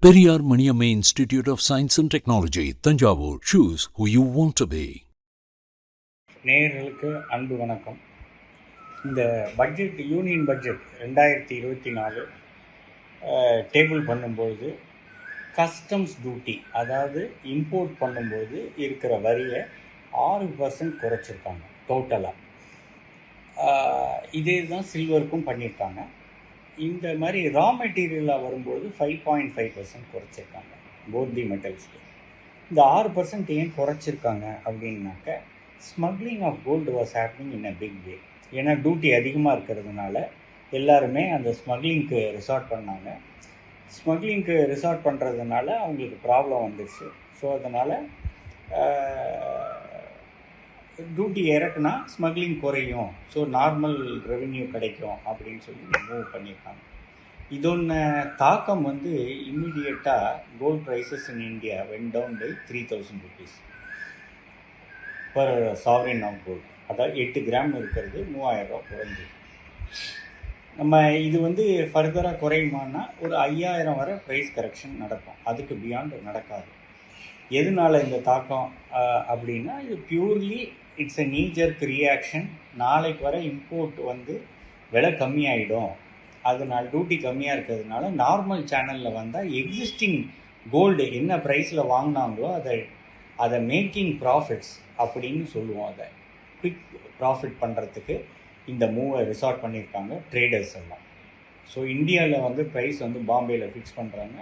Periyar Maniamma Institute of Science and Technology, Tanjavur. Choose who you want to be. நேயர்களுக்கு அன்பு வணக்கம். இந்த budget union budget 2024 table பண்ணும்பொழுது customs duty, அதாவது import பண்ணும்போது இருக்கிற வரியை 6% குறைச்சிருக்காங்க டோட்டலாக. இதே தான் சில்வருக்கும் பண்ணியிருக்காங்க. இந்த மாதிரி ரா மெட்டீரியலாக வரும்போது 5.5% குறைச்சிருக்காங்க போத் தி மெட்டல்ஸ்க்கு. இந்த 6% ஏன் குறைச்சிருக்காங்க அப்படின்னாக்க, smuggling of gold was happening in a big way. ஏன்னா டியூட்டி அதிகமாக இருக்கிறதுனால எல்லாருமே அந்த ஸ்மக்லிங்க்கு ரிசார்ட் பண்ணாங்க. ஸ்மக்லிங்க்கு ரிசார்ட் பண்ணுறதுனால அவங்களுக்கு ப்ராப்ளம் வந்துடுச்சு. ஸோ அதனால் டியூட்டி இறக்குனா ஸ்மக்லிங் குறையும், ஸோ நார்மல் ரெவென்யூ கிடைக்கும் அப்படின்னு சொல்லி மூவ் பண்ணியிருக்காங்க. இதொன்று தாக்கம் வந்து இம்மிடியட்டாக gold prices in India went down by 3,000 rupees per sovereign of gold. அதாவது 8 கிராம் இருக்கிறது 3,000 ரூபா குறைஞ்சி. நம்ம இது வந்து ஃபர்தராக குறையுமானா ஒரு 5,000 வரை ப்ரைஸ் கரெக்ஷன் நடக்கும். அதுக்கு பியாண்ட் நடக்காது. எதனால இந்த தாக்கம் அப்படின்னா, இது purely it's a knee jerk reaction. நாளைக்கு வர இம்போர்ட் வந்து விலை கம்மியாயிடும், அதனால் டியூட்டி கம்மியாக இருக்கிறதுனால நார்மல் சேனலில் வந்தால் எக்ஸிஸ்டிங் கோல்டு என்ன ப்ரைஸில் வாங்கினாங்களோ அதை மேக்கிங் ப்ராஃபிட்ஸ் அப்படின்னு சொல்லுவோம். அதை குவிக் ப்ராஃபிட் பண்ணுறதுக்கு இந்த மூவை ரிசார்ட் பண்ணியிருக்காங்க ட்ரேடர்ஸ் எல்லாம். ஸோ இந்தியாவில் வந்து ப்ரைஸ் வந்து பாம்பேயில் ஃபிக்ஸ் பண்ணுறாங்க.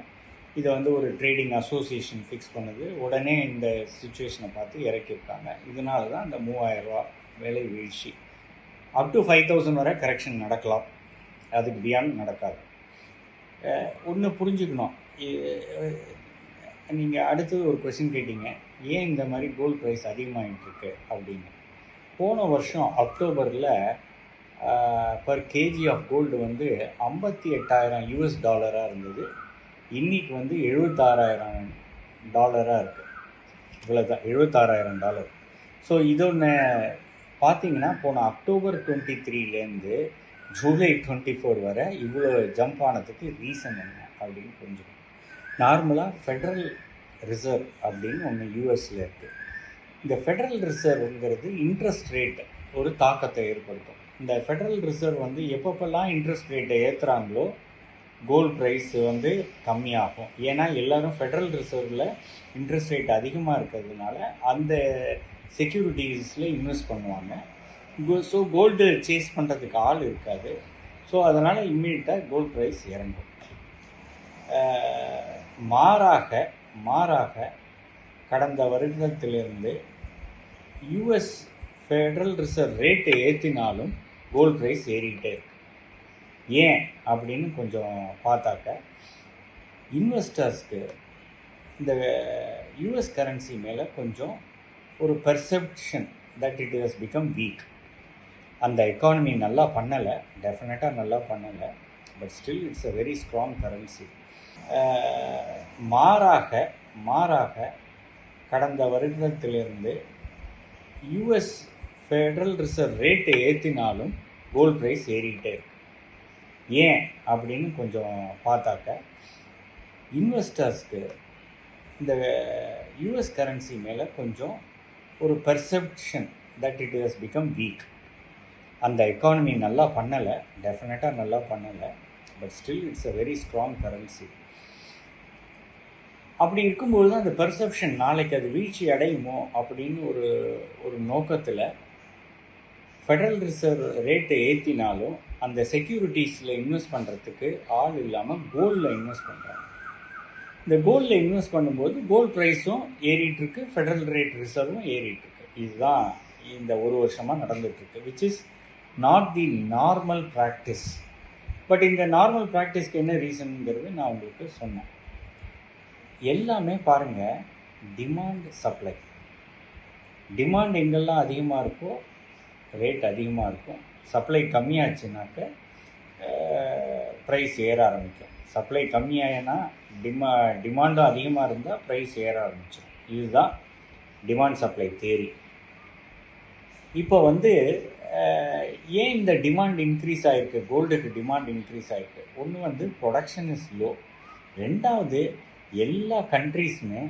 இதை வந்து ஒரு ட்ரேடிங் அசோசியேஷன் ஃபிக்ஸ் பண்ணுது. உடனே இந்த சுச்சுவேஷனை பார்த்து இறக்கியிருக்காங்க. இதனால தான் இந்த 3,000 ரூபா விலை வீழ்ச்சி. அப் டு 5,000 வரை கரெக்ஷன் நடக்கலாம், அதுக்கு பியாண்ட் நடக்காது. ஒன்று புரிஞ்சுக்கணும். நீங்கள் அடுத்தது ஒரு கொஸ்டின் கேட்டீங்க, ஏன் இந்த மாதிரி கோல்டு ப்ரைஸ் அதிகமாகிட்டு இருக்கு அப்படின்னு. போன வருஷம் அக்டோபரில் பர் கேஜி ஆஃப் கோல்டு வந்து $58,000 இருந்தது. இன்றைக்கி வந்து $76,000 இருக்குது. இவ்வளோ தான், $76,000. ஸோ இதொன்று பார்த்தீங்கன்னா, போன அக்டோபர் 23 ஜூலை 24 வரை இவ்வளோ ஜம்ப் ஆனதுக்கு ரீசன் என்ன அப்படின்னு புரிஞ்சுக்கணும். நார்மலாக ஃபெடரல் ரிசர்வ் அப்படின்னு ஒன்று யூஎஸில் இருக்குது. இந்த ஃபெடரல் ரிசர்வ்ங்கிறது இன்ட்ரெஸ்ட் ரேட் ஒரு தாக்கத்தை ஏற்படுத்தும். இந்த ஃபெடரல் ரிசர்வ் வந்து எப்பப்பெல்லாம் இன்ட்ரெஸ்ட் ரேட்டை ஏற்றுறாங்களோ கோல்டு ப்ரைஸ் வந்து கம்மியாகும். ஏன்னா எல்லோரும் ஃபெடரல் ரிசர்வில் இன்ட்ரெஸ்ட் ரேட் அதிகமாக இருக்கிறதுனால அந்த செக்யூரிட்டிஸில் இன்வெஸ்ட் பண்ணுவாங்க. ஸோ கோல்டு சேஸ் பண்ணுறதுக்கு ஆள் இருக்காது. ஸோ அதனால் இம்மீடியட்டாக கோல்டு ப்ரைஸ் இறங்கும். மாறாக கடந்த வருடத்திலிருந்து யூஎஸ் ஃபெடரல் ரிசர்வ் ரேட்டை ஏற்றினாலும் கோல்டு ப்ரைஸ் ஏறிக்கிட்டே இருக்கு. ஏன் அப்படின்னு கொஞ்சம் பார்த்தாக்க, இன்வெஸ்டர்ஸ்க்கு இந்த யூஎஸ் கரன்சி மேலே கொஞ்சம் ஒரு perception that it has become week. அந்த எக்கானமி நல்லா பண்ணலை, டெஃபினட்டாக நல்லா பண்ணலை, but still it's a very strong currency. மாறாக கடந்த வருடத்திலிருந்து யூஎஸ் ஃபெடரல் ரிசர்வ் ரேட்டை ஏற்றினாலும் கோல்டு ப்ரைஸ் ஏறிக்கிட்டே இருக்கு. ஏன் அப்படின்னு கொஞ்சம் பார்த்தாக்க, இன்வெஸ்டர்ஸ்க்கு இந்த யூஎஸ் கரன்சி மேலே கொஞ்சம் ஒரு perception that it has become week. அந்த எக்கானமி நல்லா பண்ணலை, டெஃபினட்டாக நல்லா பண்ணலை, but still it's a very strong currency. அப்படி இருக்கும்போது தான் அந்த பெர்செப்ஷன் நாளைக்கு அது வீழ்ச்சி அடையுமோ அப்படின்னு ஒரு நோக்கத்தில் ஃபெடரல் ரிசர்வ் ரேட்டை ஏற்றினாலும் அந்த செக்யூரிட்டிஸில் இன்வெஸ்ட் பண்ணுறதுக்கு ஆள் இல்லாமல் கோல்டில் இன்வெஸ்ட் பண்ணுறாங்க. இந்த கோல்டில் இன்வெஸ்ட் பண்ணும்போது கோல்டு ப்ரைஸும் ஏறிட்டுருக்கு, ஃபெடரல் ரேட் ரிசர்வும் ஏறிட்டுருக்கு. இதுதான் இந்த ஒரு வருஷமாக நடந்துகிட்ருக்கு, which is not the normal practice. But இந்த நார்மல் ப்ராக்டிஸ்க்கு என்ன ரீசனுங்கிறது நான் உங்களுக்கு சொன்னேன். எல்லாமே பாருங்கள், டிமாண்ட் சப்ளை. டிமாண்ட் எங்கெல்லாம் அதிகமாக இருக்கோ ரேட் அதிகமாக இருக்கும். சப்ளை கம்மியாச்சுனாக்க ப்ரைஸ் ஏற ஆரம்பிக்கும். சப்ளை கம்மியாயினா டிமாண்டும் அதிகமாக இருந்தால் ப்ரைஸ் ஏற ஆரம்பிச்சிடும். இதுதான் டிமாண்ட் சப்ளை தேரி. இப்போ வந்து ஏன் இந்த டிமாண்ட் இன்க்ரீஸ் ஆகிருக்கு, கோல்டுக்கு டிமாண்ட் இன்க்ரீஸ் ஆகிருக்கு? ஒன்று வந்து ப்ரொடக்ஷன் இஸ் லோ, ரெண்டாவது எல்லா கண்ட்ரீஸுமே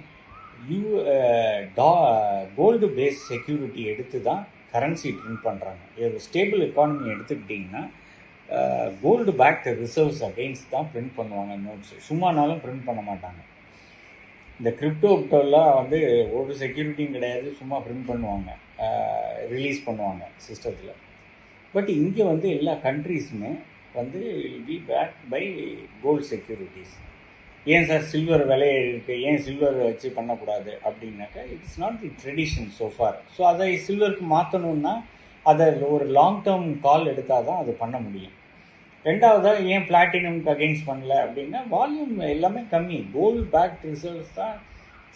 கோல்டு பேஸ் செக்யூரிட்டி எடுத்து தான் கரன்சி பிரிண்ட் பண்ணுறாங்க. ஒரு ஸ்டேபிள் எக்கானமி எடுத்துக்கிட்டிங்கன்னா கோல்டு பேக்டு ரிசர்வ்ஸ் அகெயின்ஸ்ட் தான் பிரிண்ட் பண்ணுவாங்க நோட்ஸு. சும்மானாலும் பிரிண்ட் பண்ண மாட்டாங்க. இந்த கிரிப்டோலாம் வந்து ஒரு செக்யூரிட்டியும் கிடையாது, சும்மா பிரிண்ட் பண்ணுவாங்க, ரிலீஸ் பண்ணுவாங்க சிஸ்டத்தில். பட் இங்கே வந்து எல்லா கண்ட்ரீஸுமே வந்து will be back by gold securities. ஏன் சார் சில்வர் விலை இருக்குது, ஏன் சில்வர் வச்சு பண்ணக்கூடாது அப்படின்னாக்கா, it's not the tradition so far. So அதை சில்வருக்கு மாற்றணுன்னா அதை ஒரு லாங் டேர்ம் கால் எடுத்தால் தான் அது பண்ண முடியும். ரெண்டாவதாக ஏன் பிளாட்டினம்க்கு அகெயின்ஸ்ட் பண்ணல அப்படின்னா, வால்யூம் எல்லாமே கம்மி. கோல்டு பேக்ட் ரிசர்வ்ஸ் தான்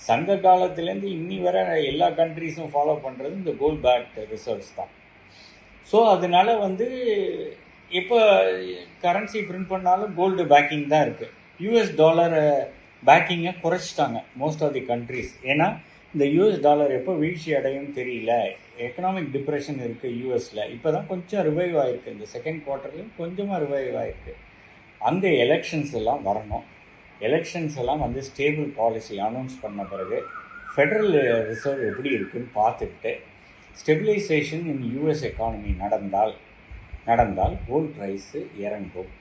சங்க காலத்துலேருந்து இன்னி வர எல்லா கண்ட்ரீஸும் ஃபாலோ பண்ணுறது இந்த கோல்டு பேக்ட் ரிசர்வ்ஸ் தான். ஸோ அதனால வந்து இப்போ கரன்சி பிரிண்ட் பண்ணாலும் கோல்டு பேக்கிங் தான் இருக்குது. யூஎஸ் டாலர் பேக்கிங்கை குறைச்சிட்டாங்க மோஸ்ட் ஆஃப் தி கண்ட்ரீஸ். ஏன்னா இந்த யூஎஸ் டாலர் எப்போ வீழ்ச்சி அடையும் தெரியல, எக்கனாமிக் டிப்ரெஷன் இருக்குது யூஎஸில். இப்போ தான் கொஞ்சம் ரிவைவ் ஆகிருக்கு, இந்த செகண்ட் குவார்ட்டர்லேயும் கொஞ்சமாக ரிவைவ் ஆகிருக்கு. அங்கே எலெக்ஷன்ஸ் எல்லாம் வரணும். எலெக்ஷன்ஸ் எல்லாம் வந்து ஸ்டேபிள் பாலிசி அனௌன்ஸ் பண்ண பிறகு ஃபெடரல் ரிசர்வ் எப்படி இருக்குதுன்னு பார்த்துக்கிட்டு ஸ்டெபிலைசேஷன் இன் யூஎஸ் எக்கானமி நடந்தால் கோல்ட் ப்ரைஸு இறங்கும்.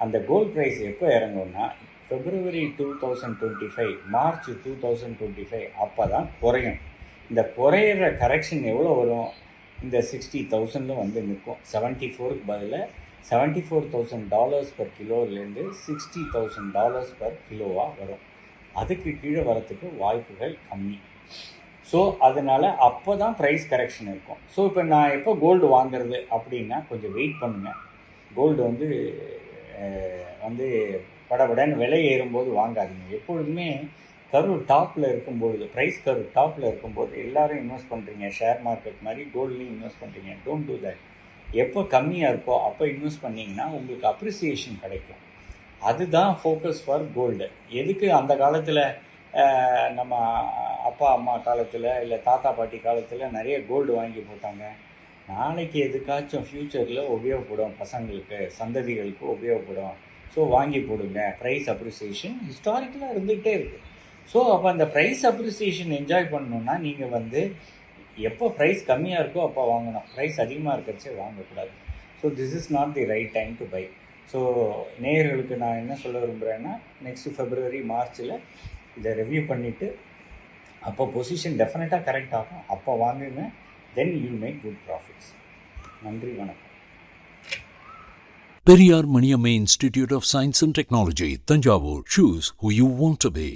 அந்த கோல்ட் ப்ரைஸ் எப்போ இறங்கும்னா February 2025, March 2025 அப்போ தான் குறையும். இந்த குறையிற கரெக்ஷன் எவ்வளோ வரும்? இந்த 60,000 வந்து நிற்கும். 74க்கு பதிலாக $74,000 per கிலோலேருந்து $60,000 per கிலோவாக வரும். அதுக்கு கீழே வரத்துக்கு வாய்ப்புகள் கம்மி. ஸோ அதனால் அப்போ தான் ப்ரைஸ் கரெக்ஷன் இருக்கும். ஸோ இப்போ நான் எப்போ கோல்டு வாங்குறது அப்படின்னா கொஞ்சம் வெயிட் பண்ணுங்கள். கோல்டு வந்து படபடன்னு விலை ஏறும்போது வாங்காதீங்க. எப்பொழுதுமே கர்வ் டாப்பில் இருக்கும்பொழுது, ப்ரைஸ் கர்வ் டாப்பில் இருக்கும்போது எல்லோரும் இன்வெஸ்ட் பண்ணுறீங்க, ஷேர் மார்க்கெட் மாதிரி கோல்ட்லேயும் இன்வெஸ்ட் பண்ணுறீங்க. Don't do that. எப்போ கம்மியாக இருக்கோ அப்போ இன்வெஸ்ட் பண்ணிங்கன்னா உங்களுக்கு அப்ரிசியேஷன் கிடைக்கும். அதுதான் ஃபோக்கஸ் ஃபார் கோல்டு. எதுக்கு அந்த காலத்தில் நம்ம அப்பா அம்மா காலத்தில் இல்லை தாத்தா பாட்டி காலத்தில் நிறைய கோல்டு வாங்கி போட்டாங்க? நாளைக்கு எதுக்காச்சும் ஃப்யூச்சரில் உபயோகப்படும், பசங்களுக்கு சந்ததிகளுக்கு உபயோகப்படும். ஸோ வாங்கி போடுங்க. ப்ரைஸ் அப்ரிசியேஷன் ஹிஸ்டாரிக்கலாக இருந்துகிட்டே இருக்குது. ஸோ அப்போ அந்த ப்ரைஸ் அப்ரிசியேஷன் என்ஜாய் பண்ணணுன்னா நீங்கள் வந்து எப்போ ப்ரைஸ் கம்மியாக இருக்கோ அப்போ வாங்கணும். ப்ரைஸ் அதிகமாக இருக்கிறச்சே வாங்கக்கூடாது. So this is not the right time to buy. So நேயர்களுக்கு நான் என்ன சொல்ல விரும்புகிறேன்னா, நெக்ஸ்ட்டு February, Marchல் இதை ரிவ்யூ பண்ணிவிட்டு அப்போ பொசிஷன் டெஃபினட்டாக கரெக்ட் ஆகும். அப்போ வாங்குங்க. Then you make good profits. நன்றி, வணக்கம். Periyar Maniamma Institute of Science and Technology, Tanjavur. Choose who you want to be.